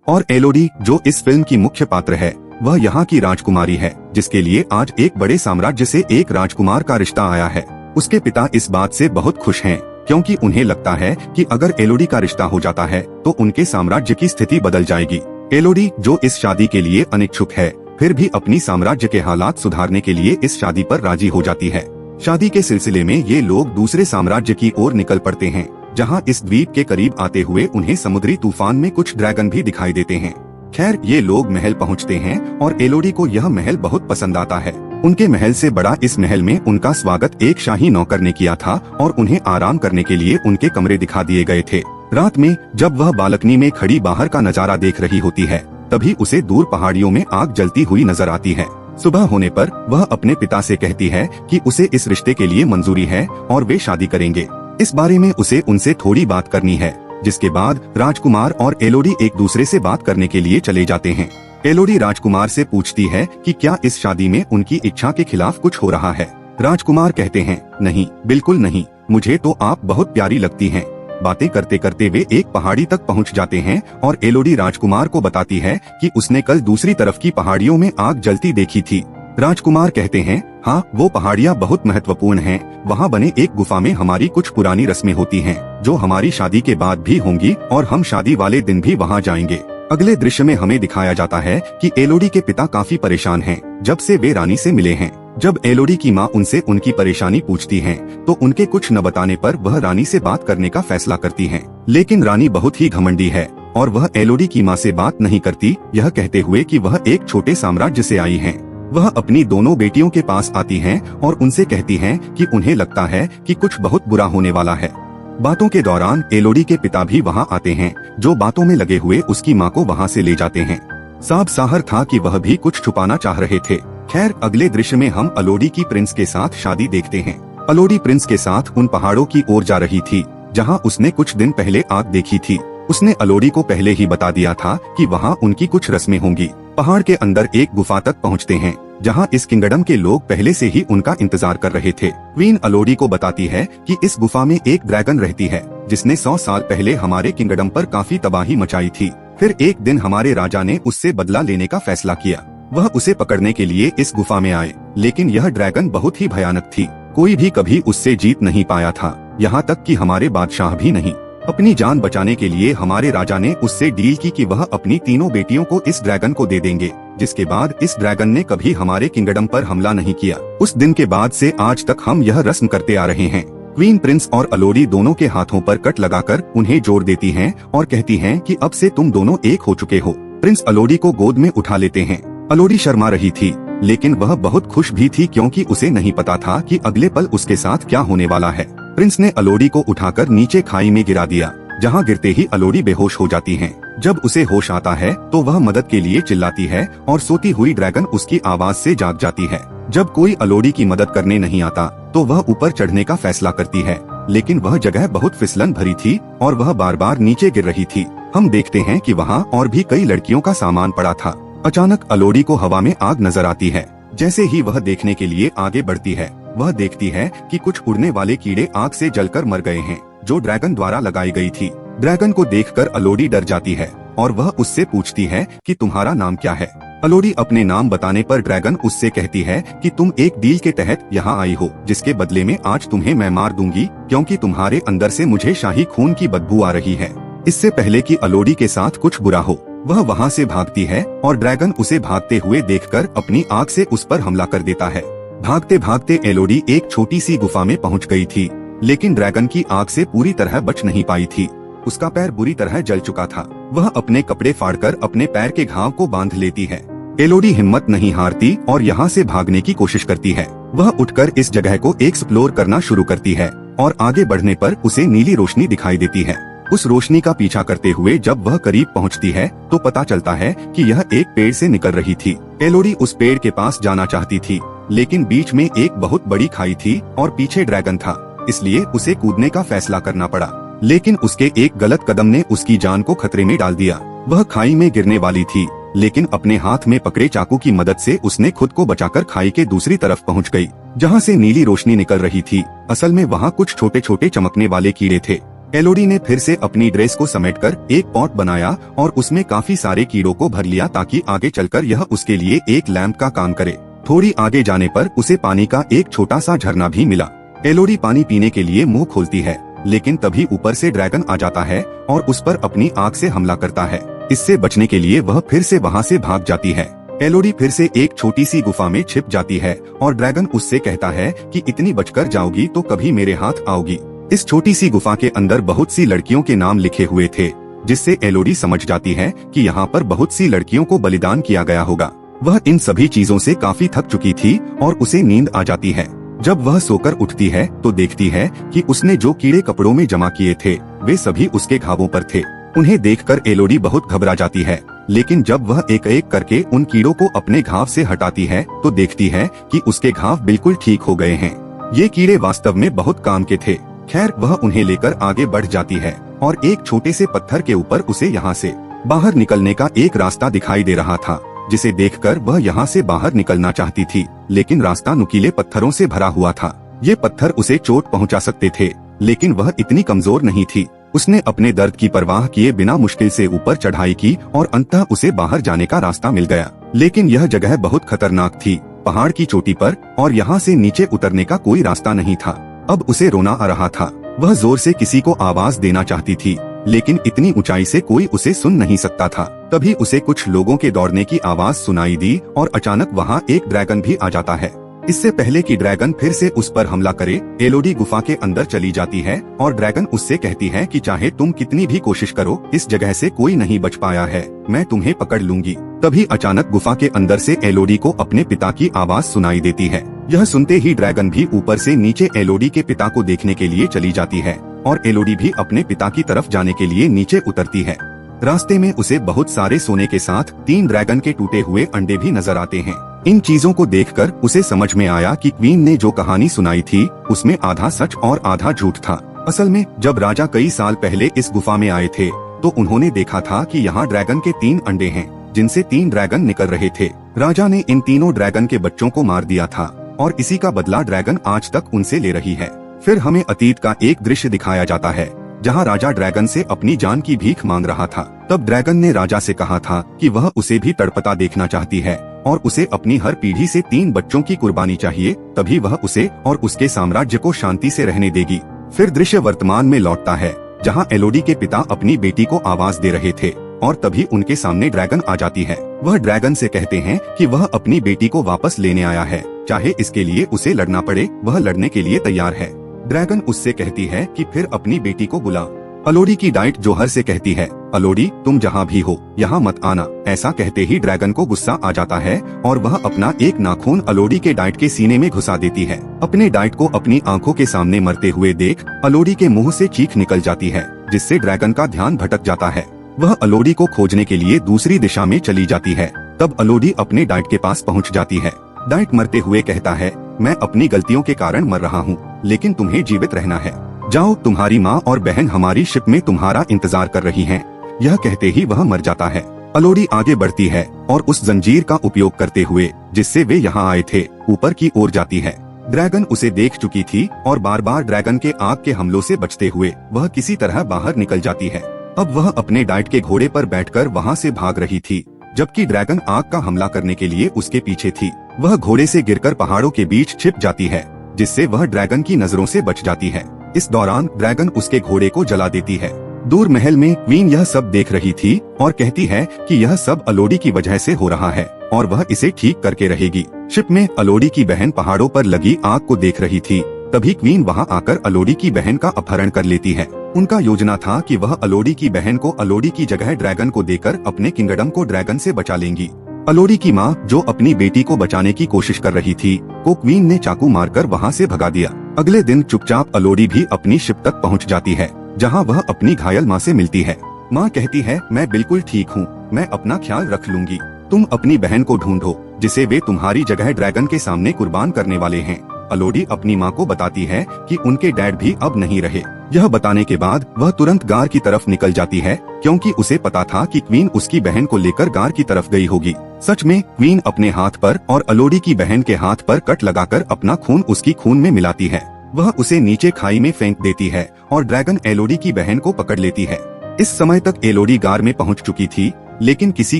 और एलोडी जो इस फिल्म की मुख्य पात्र है, वह यहाँ की राजकुमारी है, जिसके लिए आज एक बड़े साम्राज्य से एक राजकुमार का रिश्ता आया है। उसके पिता इस बात से बहुत खुश हैं, क्योंकि उन्हें लगता है कि अगर एलोडी का रिश्ता हो जाता है तो उनके साम्राज्य की स्थिति बदल जाएगी। एलोडी जो इस शादी के लिए अनिच्छुक है, फिर भी अपनी साम्राज्य के हालात सुधारने के लिए इस शादी पर राजी हो जाती है। शादी के सिलसिले में ये लोग दूसरे साम्राज्य की ओर निकल पड़ते हैं, जहाँ इस द्वीप के करीब आते हुए उन्हें समुद्री तूफान में कुछ ड्रैगन भी दिखाई देते हैं। खैर, ये लोग महल पहुँचते हैं और एलोडी को यह महल बहुत पसंद आता है। उनके महल से बड़ा इस महल में उनका स्वागत एक शाही नौकर ने किया था और उन्हें आराम करने के लिए उनके कमरे दिखा दिए गए थे। रात में जब वह बालकनी में खड़ी बाहर का नजारा देख रही होती है, तभी उसे दूर पहाड़ियों में आग जलती हुई नजर आती है। सुबह होने पर वह अपने पिता से कहती है कि उसे इस रिश्ते के लिए मंजूरी है और वे शादी करेंगे। इस बारे में उसे उनसे थोड़ी बात करनी है, जिसके बाद राजकुमार और एलोडी एक दूसरे से बात करने के लिए चले जाते हैं। एलोडी राजकुमार से पूछती है कि क्या इस शादी में उनकी इच्छा के खिलाफ कुछ हो रहा है। राजकुमार कहते हैं, नहीं, बिल्कुल नहीं, मुझे तो आप बहुत प्यारी लगती हैं। बातें करते करते वे एक पहाड़ी तक पहुंच जाते हैं और एलोडी राजकुमार को बताती है कि उसने कल दूसरी तरफ की पहाड़ियों में आग जलती देखी थी। राजकुमार कहते हैं, हाँ, वो पहाड़ियाँ बहुत महत्वपूर्ण हैं। वहाँ बने एक गुफा में हमारी कुछ पुरानी रस्में होती हैं, जो हमारी शादी के बाद भी होंगी और हम शादी वाले दिन भी वहाँ जाएंगे। अगले दृश्य में हमें दिखाया जाता है कि एलोडी के पिता काफी परेशान हैं, जब से वे रानी से मिले हैं। जब एलोडी की माँ उनसे उनकी परेशानी पूछती हैं, तो उनके कुछ न बताने पर वह रानी से बात करने का फैसला करती हैं। लेकिन रानी बहुत ही घमंडी है और वह एलोडी की माँ से बात नहीं करती, यह कहते हुए कि वह एक छोटे साम्राज्य से आई हैं। वह अपनी दोनों बेटियों के पास आती हैं और उनसे कहती हैं कि उन्हें लगता है कि कुछ बहुत बुरा होने वाला है। बातों के दौरान एलोडी के पिता भी वहाँ आते हैं, जो बातों में लगे हुए उसकी माँ को वहाँ से ले जाते हैं। साफ जाहिर था कि वह भी कुछ छुपाना चाह रहे थे। खैर, अगले दृश्य में हम एलोडी की प्रिंस के साथ शादी देखते हैं। एलोडी प्रिंस के साथ उन पहाड़ों की ओर जा रही थी, जहाँ उसने कुछ दिन पहले आग देखी थी। उसने एलोडी को पहले ही बता दिया था कि वहाँ उनकी कुछ रस्में होंगी। पहाड़ के अंदर एक गुफा तक पहुँचते हैं, जहाँ इस किंगडम के लोग पहले से ही उनका इंतजार कर रहे थे। क्वीन एलोडी को बताती है कि इस गुफा में एक ड्रैगन रहती है, जिसने 100 साल पहले हमारे किंगडम पर काफी तबाही मचाई थी। फिर एक दिन हमारे राजा ने उससे बदला लेने का फैसला किया। वह उसे पकड़ने के लिए इस गुफा में आए, लेकिन यह ड्रैगन बहुत ही भयानक थी। कोई भी कभी उससे जीत नहीं पाया था, यहाँ तक कि हमारे बादशाह भी नहीं। अपनी जान बचाने के लिए हमारे राजा ने उससे डील की कि वह अपनी तीनों बेटियों को इस ड्रैगन को दे देंगे, जिसके बाद इस ड्रैगन ने कभी हमारे किंगडम पर हमला नहीं किया। उस दिन के बाद से आज तक हम यह रस्म करते आ रहे हैं। क्वीन प्रिंस और एलोडी दोनों के हाथों पर कट लगाकर उन्हें जोड़ देती हैं और कहती हैं कि अब से तुम दोनों एक हो चुके हो। प्रिंस एलोडी को गोद में उठा लेते हैं। एलोडी शर्मा रही थी, लेकिन वह बहुत खुश भी थी, क्योंकि उसे नहीं पता था कि अगले पल उसके साथ क्या होने वाला है। प्रिंस ने एलोडी को उठाकर नीचे खाई में गिरा दिया, जहाँ गिरते ही एलोडी बेहोश हो जाती है। जब उसे होश आता है तो वह मदद के लिए चिल्लाती है और सोती हुई ड्रैगन उसकी आवाज से जाग जाती है। जब कोई एलोडी की मदद करने नहीं आता तो वह ऊपर चढ़ने का फैसला करती है, लेकिन वह जगह बहुत फिसलन भरी थी और वह बार बार नीचे गिर रही थी। हम देखते हैं कि वहाँ और भी कई लड़कियों का सामान पड़ा था। अचानक एलोडी को हवा में आग नजर आती है। जैसे ही वह देखने के लिए आगे बढ़ती है, वह देखती है कि कुछ उड़ने वाले कीड़े आग से जलकर मर गए हैं, जो ड्रैगन द्वारा लगाई गई थी। ड्रैगन को देखकर एलोडी डर जाती है और वह उससे पूछती है कि तुम्हारा नाम क्या है। एलोडी अपने नाम बताने पर ड्रैगन उससे कहती है कि तुम एक डील के तहत यहाँ आई हो, जिसके बदले में आज तुम्हें मैं मार दूंगी, क्योंकि तुम्हारे अंदर से मुझे शाही खून की बदबू आ रही है। इससे पहले कि एलोडी के साथ कुछ बुरा हो, वह वहाँ से भागती है और ड्रैगन उसे भागते हुए देखकर अपनी आग से उस पर हमला कर देता है। भागते भागते एलोडी एक छोटी सी गुफा में पहुँच गई थी, लेकिन ड्रैगन की आग से पूरी तरह बच नहीं पाई थी। उसका पैर बुरी तरह जल चुका था। वह अपने कपड़े फाड़कर अपने पैर के घाव को बांध लेती है। एलोडी हिम्मत नहीं हारती और यहाँ से भागने की कोशिश करती है। वह उठकर इस जगह को एक्सप्लोर करना शुरू करती है और आगे बढ़ने पर उसे नीली रोशनी दिखाई देती है। उस रोशनी का पीछा करते हुए जब वह करीब पहुँचती है तो पता चलता है कि यह एक पेड़ से निकल रही थी। एलोडी उस पेड़ के पास जाना चाहती थी, लेकिन बीच में एक बहुत बड़ी खाई थी और पीछे ड्रैगन था, इसलिए उसे कूदने का फैसला करना पड़ा। लेकिन उसके एक गलत कदम ने उसकी जान को खतरे में डाल दिया। वह खाई में गिरने वाली थी, लेकिन अपने हाथ में पकड़े चाकू की मदद से उसने खुद को बचाकर खाई के दूसरी तरफ पहुंच गई, जहां से नीली रोशनी निकल रही थी। असल में वहां कुछ छोटे छोटे चमकने वाले कीड़े थे। एलोडी ने फिर से अपनी ड्रेस को समेटकर एक पॉट बनाया और उसमें काफी सारे कीड़ों को भर लिया ताकि आगे चलकर यह उसके लिए एक लैंप का काम करे। थोड़ी आगे जाने पर उसे पानी का एक छोटा सा झरना भी मिला। एलोडी पानी पीने के लिए मुंह खोलती है, लेकिन तभी ऊपर से ड्रैगन आ जाता है और उस पर अपनी आग से हमला करता है। इससे बचने के लिए वह फिर से वहाँ से भाग जाती है। एलोडी फिर से एक छोटी सी गुफा में छिप जाती है और ड्रैगन उससे कहता है कि इतनी बचकर जाओगी तो कभी मेरे हाथ आओगी। इस छोटी सी गुफा के अंदर बहुत सी लड़कियों के नाम लिखे हुए थे, जिससे एलोडी समझ जाती है कि यहाँ पर बहुत सी लड़कियों को बलिदान किया गया होगा। वह इन सभी चीजों से काफी थक चुकी थी और उसे नींद आ जाती है। जब वह सोकर उठती है तो देखती है कि उसने जो कीड़े कपड़ों में जमा किए थे वे सभी उसके घावों पर थे। उन्हें देखकर एलोडी बहुत घबरा जाती है, लेकिन जब वह एक एक करके उन कीड़ों को अपने घाव से हटाती है तो देखती है कि उसके घाव बिल्कुल ठीक हो गए हैं। ये कीड़े वास्तव में बहुत काम के थे। खैर, वह उन्हें लेकर आगे बढ़ जाती है और एक छोटे से पत्थर के ऊपर उसे यहाँ से बाहर निकलने का एक रास्ता दिखाई दे रहा था, जिसे देखकर वह यहाँ से बाहर निकलना चाहती थी, लेकिन रास्ता नुकीले पत्थरों से भरा हुआ था। ये पत्थर उसे चोट पहुँचा सकते थे, लेकिन वह इतनी कमजोर नहीं थी। उसने अपने दर्द की परवाह किए बिना मुश्किल से ऊपर चढ़ाई की और अंततः उसे बाहर जाने का रास्ता मिल गया। लेकिन यह जगह बहुत खतरनाक थी, पहाड़ की चोटी पर, और यहाँ से नीचे उतरने का कोई रास्ता नहीं था। अब उसे रोना आ रहा था। वह जोर से किसी को आवाज देना चाहती थी, लेकिन इतनी ऊंचाई से कोई उसे सुन नहीं सकता था। तभी उसे कुछ लोगों के दौड़ने की आवाज सुनाई दी और अचानक वहाँ एक ड्रैगन भी आ जाता है। इससे पहले कि ड्रैगन फिर से उस पर हमला करे, एलोडी गुफा के अंदर चली जाती है और ड्रैगन उससे कहती है कि चाहे तुम कितनी भी कोशिश करो, इस जगह से कोई नहीं बच पाया है, मैं तुम्हें पकड़ लूंगी। तभी अचानक गुफा के अंदर से एलोडी को अपने पिता की आवाज सुनाई देती है। यह सुनते ही ड्रैगन भी ऊपर से नीचे एलोडी के पिता को देखने के लिए चली जाती है और एलोडी भी अपने पिता की तरफ जाने के लिए नीचे उतरती है। रास्ते में उसे बहुत सारे सोने के साथ 3 ड्रैगन के टूटे हुए अंडे भी नजर आते हैं। इन चीजों को देखकर उसे समझ में आया कि क्वीन ने जो कहानी सुनाई थी उसमें आधा सच और आधा झूठ था। असल में जब राजा कई साल पहले इस गुफा में आए थे तो उन्होंने देखा था कि यहाँ ड्रैगन के 3 अंडे हैं, जिनसे 3 ड्रैगन निकल रहे थे। राजा ने इन तीनों ड्रैगन के बच्चों को मार दिया था और इसी का बदला ड्रैगन आज तक उनसे ले रही है। फिर हमें अतीत का एक दृश्य दिखाया जाता है जहाँ राजा ड्रैगन से अपनी जान की भीख मांग रहा था। तब ड्रैगन ने राजा से कहा था कि वह उसे भी तड़पता देखना चाहती है और उसे अपनी हर पीढ़ी से 3 बच्चों की कुर्बानी चाहिए, तभी वह उसे और उसके साम्राज्य को शांति से रहने देगी। फिर दृश्य वर्तमान में लौटता है जहाँ एलोडी के पिता अपनी बेटी को आवाज दे रहे थे और तभी उनके सामने ड्रैगन आ जाती है। वह ड्रैगन से कहते हैं कि वह अपनी बेटी को वापस लेने आया है, चाहे इसके लिए उसे लड़ना पड़े, वह लड़ने के लिए तैयार है। ड्रैगन उससे कहती है कि फिर अपनी बेटी को बुला। अलोडी की डाइट जोहर से कहती है, अलोडी तुम जहाँ भी हो यहाँ मत आना। ऐसा कहते ही ड्रैगन को गुस्सा आ जाता है और वह अपना एक नाखून अलोडी के डाइट के सीने में घुसा देती है। अपने डाइट को अपनी आंखों के सामने मरते हुए देख अलोडी के मुंह से चीख निकल जाती है, जिससे ड्रैगन का ध्यान भटक जाता है। वह अलोडी को खोजने के लिए दूसरी दिशा में चली जाती है। तब अलोडी अपने डाइट के पास पहुँच जाती है। डाइट मरते हुए कहता है, मैं अपनी गलतियों के कारण मर रहा हूँ, लेकिन तुम्हें जीवित रहना है। जाओ, तुम्हारी माँ और बहन हमारी शिप में तुम्हारा इंतजार कर रही हैं। यह कहते ही वह मर जाता है। अलोडी आगे बढ़ती है और उस जंजीर का उपयोग करते हुए जिससे वे यहाँ आए थे ऊपर की ओर जाती है। ड्रैगन उसे देख चुकी थी और बार बार ड्रैगन के आग के हमलों से बचते हुए वह किसी तरह बाहर निकल जाती है। अब वह अपने डाइट के घोड़े पर बैठकर वहाँ से भाग रही थी, जबकि ड्रैगन आग का हमला करने के लिए उसके पीछे थी। वह घोड़े से गिरकर पहाड़ों के बीच छिप जाती है, जिससे वह ड्रैगन की नजरों से बच जाती है। इस दौरान ड्रैगन उसके घोड़े को जला देती है। दूर महल में क्वीन यह सब देख रही थी और कहती है कि यह सब अलोडी की वजह से हो रहा है और वह इसे ठीक करके रहेगी। शिप में अलोडी की बहन पहाड़ों पर लगी आग को देख रही थी। तभी क्वीन वहां आकर अलोडी की बहन का अपहरण कर लेती है। उनका योजना था कि वह अलोडी की बहन को अलोडी की जगह ड्रैगन को देकर अपने किंगडम को ड्रैगन से बचा लेंगी। अलोडी की माँ, जो अपनी बेटी को बचाने की कोशिश कर रही थी, को क्वीन ने चाकू मारकर वहाँ से भगा दिया। अगले दिन चुपचाप अलोडी भी अपनी शिप तक पहुँच जाती है, जहाँ वह अपनी घायल माँ से मिलती है। माँ कहती है, मैं बिल्कुल ठीक हूँ, मैं अपना ख्याल रख लूंगी। तुम अपनी बहन को ढूंढो, जिसे वे तुम्हारी जगह ड्रैगन के सामने कुर्बान करने वाले हैं। अलोडी अपनी माँ को बताती है कि उनके डैड भी अब नहीं रहे। यह बताने के बाद वह तुरंत गार की तरफ निकल जाती है, क्योंकि उसे पता था कि क्वीन उसकी बहन को लेकर गार की तरफ गई होगी। सच में क्वीन अपने हाथ पर और अलोडी की बहन के हाथ पर कट लगाकर अपना खून उसकी खून में मिलाती है। वह उसे नीचे खाई में फेंक देती है और ड्रैगन एलोडी की बहन को पकड़ लेती है। इस समय तक एलोडी गार में पहुंच चुकी थी, लेकिन किसी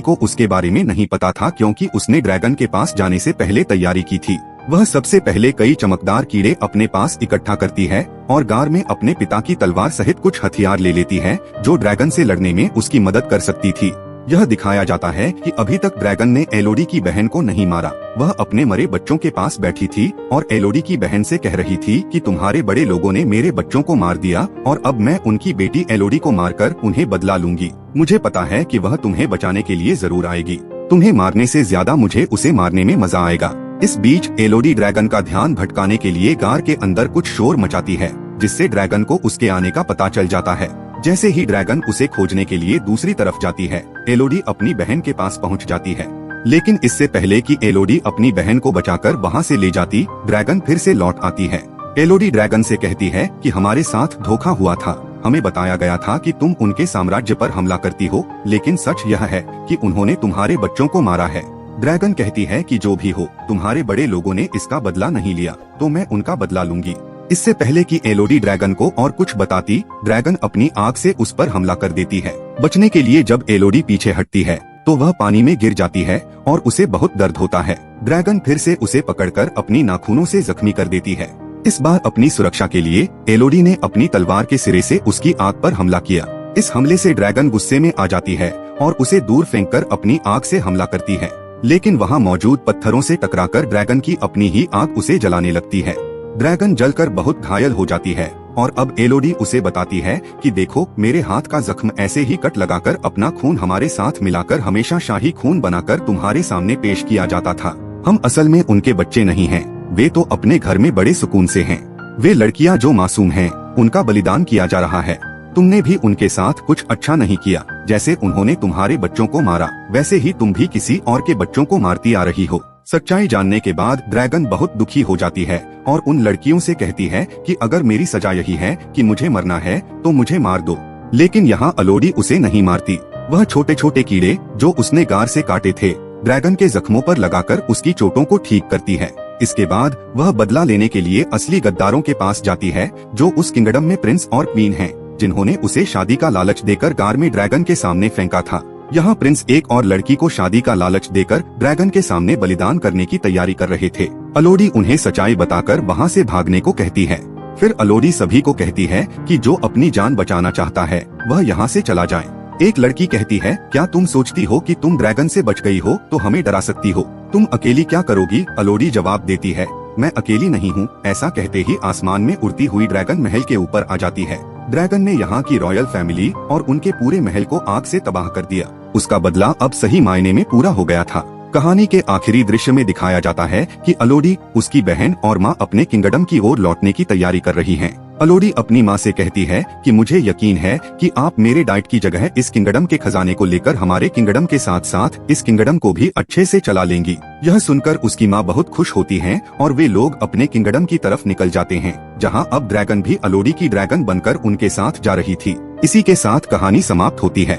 को उसके बारे में नहीं पता था क्योंकि उसने ड्रैगन के पास जाने से पहले तैयारी की थी। वह सबसे पहले कई चमकदार कीड़े अपने पास इकट्ठा करती है और गार में अपने पिता की तलवार सहित कुछ हथियार ले लेती है जो ड्रैगन से लड़ने में उसकी मदद कर सकती थी। यह दिखाया जाता है कि अभी तक ड्रैगन ने एलोडी की बहन को नहीं मारा। वह अपने मरे बच्चों के पास बैठी थी और एलोडी की बहन से कह रही थी कि तुम्हारे बड़े लोगों ने मेरे बच्चों को मार दिया और अब मैं उनकी बेटी एलोडी को मारकर उन्हें बदला लूंगी। मुझे पता है कि वह तुम्हें बचाने के लिए जरूर आएगी। तुम्हें मारने से ज्यादा मुझे उसे मारने में मजा आएगा। इस बीच एलोडी ड्रैगन का ध्यान भटकाने के लिए गार के अंदर कुछ शोर मचाती है, जिससे ड्रैगन को उसके आने का पता चल जाता है। जैसे ही ड्रैगन उसे खोजने के लिए दूसरी तरफ जाती है, एलोडी अपनी बहन के पास पहुंच जाती है। लेकिन इससे पहले कि एलोडी अपनी बहन को बचाकर वहां से ले जाती, ड्रैगन फिर से लौट आती है। एलोडी ड्रैगन से कहती है कि हमारे साथ धोखा हुआ था। हमें बताया गया था कि तुम उनके साम्राज्य पर हमला करती हो, लेकिन सच यह है कि उन्होंने तुम्हारे बच्चों को मारा है। ड्रैगन कहती है कि जो भी हो, तुम्हारे बड़े लोगों ने इसका बदला नहीं लिया, तो मैं उनका बदला लूंगी। इससे पहले कि एलोडी ड्रैगन को और कुछ बताती, ड्रैगन अपनी आग से उस पर हमला कर देती है। बचने के लिए जब एलोडी पीछे हटती है तो वह पानी में गिर जाती है और उसे बहुत दर्द होता है। ड्रैगन फिर से उसे पकड़कर अपनी नाखूनों से जख्मी कर देती है। इस बार अपनी सुरक्षा के लिए एलोडी ने अपनी तलवार के सिरे से उसकी आग पर हमला किया। इस हमले से ड्रैगन गुस्से में आ जाती है और उसे दूर फेंककर अपनी आग से हमला करती है, लेकिन वहाँ मौजूद पत्थरों से टकराकर ड्रैगन की अपनी ही आग उसे जलाने लगती है। ड्रैगन जलकर बहुत घायल हो जाती है और अब एलोडी उसे बताती है कि देखो, मेरे हाथ का जख्म ऐसे ही कट लगाकर अपना खून हमारे साथ मिलाकर हमेशा शाही खून बनाकर तुम्हारे सामने पेश किया जाता था। हम असल में उनके बच्चे नहीं हैं, वे तो अपने घर में बड़े सुकून से हैं। वे लड़कियां जो मासूम हैं, उनका बलिदान किया जा रहा है। तुमने भी उनके साथ कुछ अच्छा नहीं किया। जैसे उन्होंने तुम्हारे बच्चों को मारा, वैसे ही तुम भी किसी और के बच्चों को मारती आ रही हो। सच्चाई जानने के बाद ड्रैगन बहुत दुखी हो जाती है और उन लड़कियों से कहती है कि अगर मेरी सजा यही है कि मुझे मरना है तो मुझे मार दो। लेकिन यहाँ एलोडी उसे नहीं मारती। वह छोटे छोटे कीड़े जो उसने गार से काटे थे, ड्रैगन के जख्मों पर लगाकर उसकी चोटों को ठीक करती है। इसके बाद वह बदला लेने के लिए असली गद्दारों के पास जाती है, जो उस किंगडम में प्रिंस और क्वीन हैं, जिन्होंने उसे शादी का लालच देकर गार में ड्रैगन के सामने फेंका था। यहाँ प्रिंस एक और लड़की को शादी का लालच देकर ड्रैगन के सामने बलिदान करने की तैयारी कर रहे थे। एलोडी उन्हें सच्चाई बताकर वहाँ से भागने को कहती है। फिर एलोडी सभी को कहती है कि जो अपनी जान बचाना चाहता है वह यहाँ से चला जाए। एक लड़की कहती है, क्या तुम सोचती हो कि तुम ड्रैगन से बच गई हो तो हमें डरा सकती हो? तुम अकेली क्या करोगी? एलोडी जवाब देती है, मैं अकेली नहीं हूँ। ऐसा कहते ही आसमान में उड़ती हुई ड्रैगन महल के ऊपर आ जाती है। ड्रैगन ने यहाँ की रॉयल फैमिली और उनके पूरे महल को आग से तबाह कर दिया। उसका बदला अब सही मायने में पूरा हो गया था। कहानी के आखिरी दृश्य में दिखाया जाता है कि एलोडी, उसकी बहन और माँ अपने किंगडम की ओर लौटने की तैयारी कर रही हैं। एलोडी अपनी माँ से कहती है कि मुझे यकीन है कि आप मेरे डाइट की जगह इस किंगडम के खजाने को लेकर हमारे किंगडम के साथ साथ इस किंगडम को भी अच्छे से चला लेंगी। यह सुनकर उसकी माँ बहुत खुश होती हैं और वे लोग अपने किंगडम की तरफ निकल जाते हैं, जहाँ अब ड्रैगन भी एलोडी की ड्रैगन बनकर उनके साथ जा रही थी। इसी के साथ कहानी समाप्त होती है।